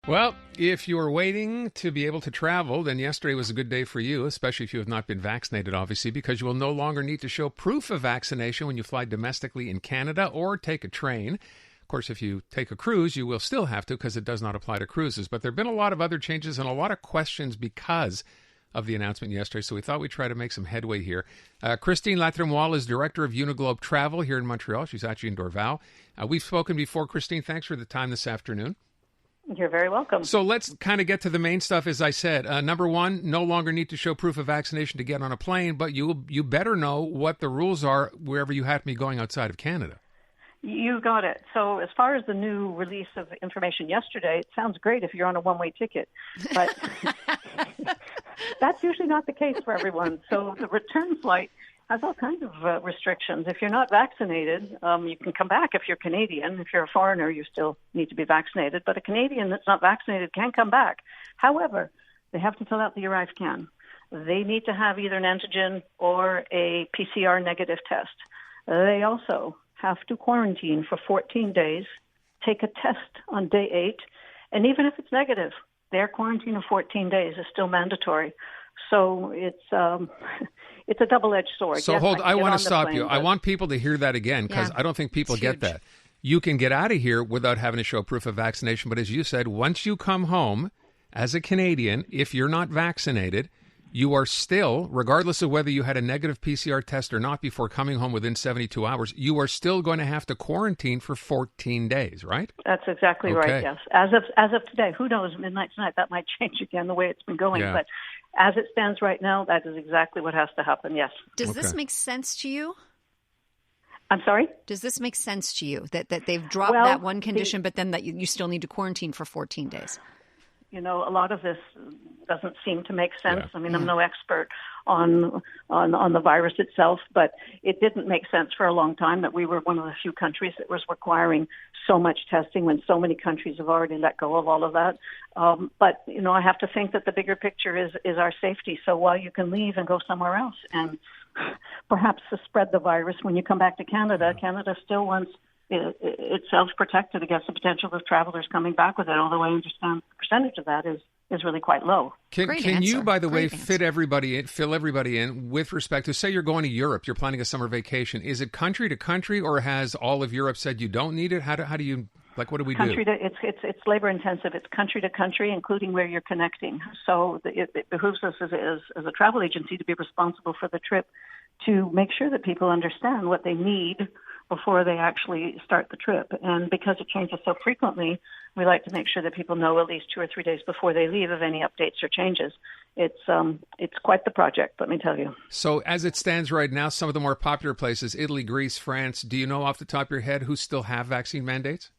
Well, if you're waiting to be able to travel, then yesterday was a good day for you, especially if you have not been vaccinated, obviously, because you will no longer need to show proof of vaccination when you fly domestically in Canada or take a train. Of course, if you take a cruise, you will still have to because it does not apply to cruises. But there have been a lot of other changes and a lot of questions because of the announcement yesterday, so we thought we'd try to make some headway here. Christine LATREMOILLE is Director of Uniglobe Travel here in Montreal. She's actually in Dorval. We've spoken before. Christine, thanks for the time this afternoon. You're very welcome. So let's kind of get to the main stuff, as I said. Number one, no longer need to show proof of vaccination to get on a plane, but you better know what the rules are wherever you have to be going outside of Canada. You got it. So as far as the new release of information yesterday, it sounds great if you're on a one-way ticket, but that's usually not the case for everyone. So the return flight has all kinds of restrictions. If you're not vaccinated, you can come back if you're Canadian. If you're a foreigner, you still need to be vaccinated. But a Canadian that's not vaccinated can come back. However, they have to fill out the ArriveCAN. They need to have either an antigen or a PCR negative test. They also have to quarantine for 14 days, take a test on day 8, and even if it's negative, their quarantine of 14 days is still mandatory. So it's a double-edged sword. So yes, I want to stop you. I want people to hear that again because I don't think people get that. You can get out of here without having to show proof of vaccination, but as you said, once you come home as a Canadian, if you're not vaccinated, you are still, regardless of whether you had a negative PCR test or not before coming home within 72 hours, you are still going to have to quarantine for 14 days, right? That's exactly right, yes. As of today, who knows, midnight tonight, that might change again the way it's been going. Yeah. But as it stands right now, that is exactly what has to happen, yes. Does this make sense to you? I'm sorry? Does this make sense to you, that they've dropped that one condition, but then that you still need to quarantine for 14 days? You know, a lot of this doesn't seem to make sense. Yeah. I mean, I'm no expert on the virus itself, but it didn't make sense for a long time that we were one of the few countries that was requiring so much testing when so many countries have already let go of all of that. But, you know, I have to think that the bigger picture is our safety. So while you can leave and go somewhere else and perhaps to spread the virus when you come back to Canada, Canada still wants itself protected against the potential of travelers coming back with it, although I understand the percentage of that is really quite low. Can you, by the way, fill everybody in with respect to, say you're going to Europe, you're planning a summer vacation. Is it country to country, or has all of Europe said you don't need it? How do you, like, what do we do? It's labor intensive. It's country to country, including where you're connecting. So it behooves us as a travel agency to be responsible for the trip, to make sure that people understand what they need before they actually start the trip. And because it changes so frequently, we like to make sure that people know at least 2 or 3 days before they leave of any updates or changes. It's quite the project, let me tell you. So as it stands right now, some of the more popular places, Italy, Greece, France, do you know off the top of your head who still have vaccine mandates?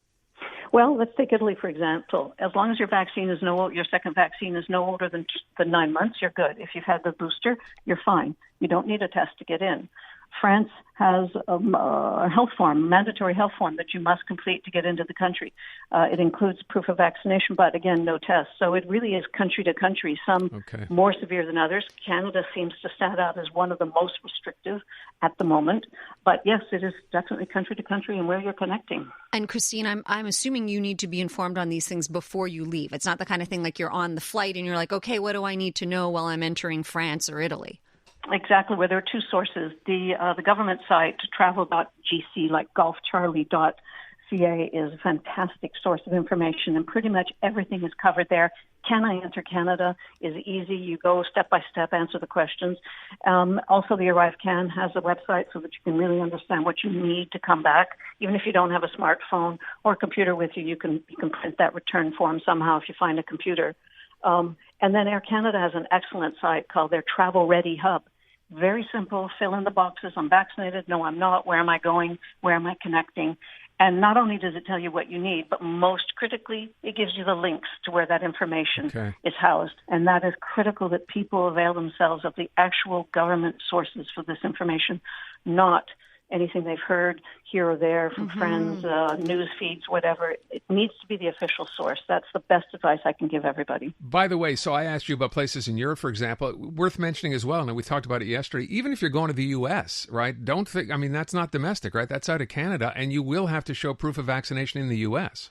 Well, let's take Italy, for example. As long as your second vaccine is no older than 9 months, you're good. If you've had the booster, you're fine. You don't need a test to get in. France has a health form, mandatory health form that you must complete to get into the country. It includes proof of vaccination, but again, no test. So it really is country to country, some more severe than others. Canada seems to stand out as one of the most restrictive at the moment. But yes, it is definitely country to country and where you're connecting. And Christine, I'm assuming you need to be informed on these things before you leave. It's not the kind of thing like you're on the flight and you're like, okay, what do I need to know while I'm entering France or Italy? Exactly. Well, there are two sources. The government site, travel.gc, like golfcharlie.ca, is a fantastic source of information, and pretty much everything is covered there. Can I enter Canada is easy. You go step by step, answer the questions. Also, the ArriveCAN has a website so that you can really understand what you need to come back. Even if you don't have a smartphone or a computer with you, you can print that return form somehow if you find a computer. And then Air Canada has an excellent site called their Travel Ready Hub. Very simple, fill in the boxes. I'm vaccinated. No, I'm not. Where am I going? Where am I connecting? And not only does it tell you what you need, but most critically, it gives you the links to where that information is housed. And that is critical, that people avail themselves of the actual government sources for this information, not anything they've heard here or there from friends, news feeds, whatever. It needs to be the official source. That's the best advice I can give everybody. By the way, so I asked you about places in Europe, for example. Worth mentioning as well, and we talked about it yesterday, even if you're going to the U.S., right, don't think, I mean, that's not domestic, right? That's out of Canada, and you will have to show proof of vaccination in the U.S.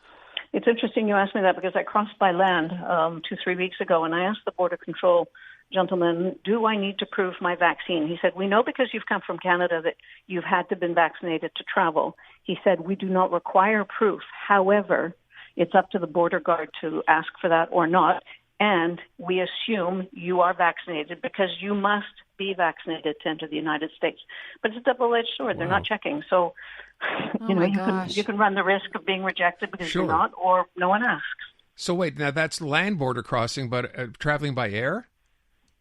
It's interesting you asked me that because I crossed by land 2-3 weeks ago, and I asked the Border Control gentleman, do I need to prove my vaccine? He said, we know because you've come from Canada that you've had to been vaccinated to travel. He said, we do not require proof. However, it's up to the border guard to ask for that or not, and we assume you are vaccinated because you must be vaccinated to enter the United States. But it's a double-edged sword. Wow. They're not checking. So, you can run the risk of being rejected because Sure. you're not, or no one asks. So wait, now that's land border crossing, but traveling by air?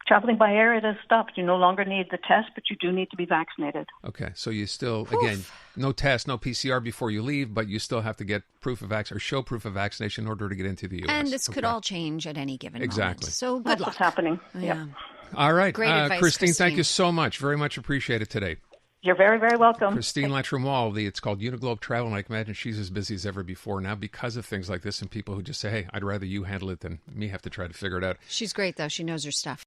Traveling by air, it has stopped. You no longer need the test, but you do need to be vaccinated. Okay, so you still, again, no test, no PCR before you leave, but you still have to get proof of or show proof of vaccination in order to get into the U.S. And this could all change at any given Exactly. moment. So good That's luck. what's happening. Yeah. Yep. All right. Great advice, Christine, thank Christine. you so much. Very much appreciated today. You're very, very welcome. Christine LATREMOILLE, it's called Uniglobe Travel, and I can imagine she's as busy as ever before now because of things like this and people who just say, hey, I'd rather you handle it than me have to try to figure it out. She's great, though. She knows her stuff.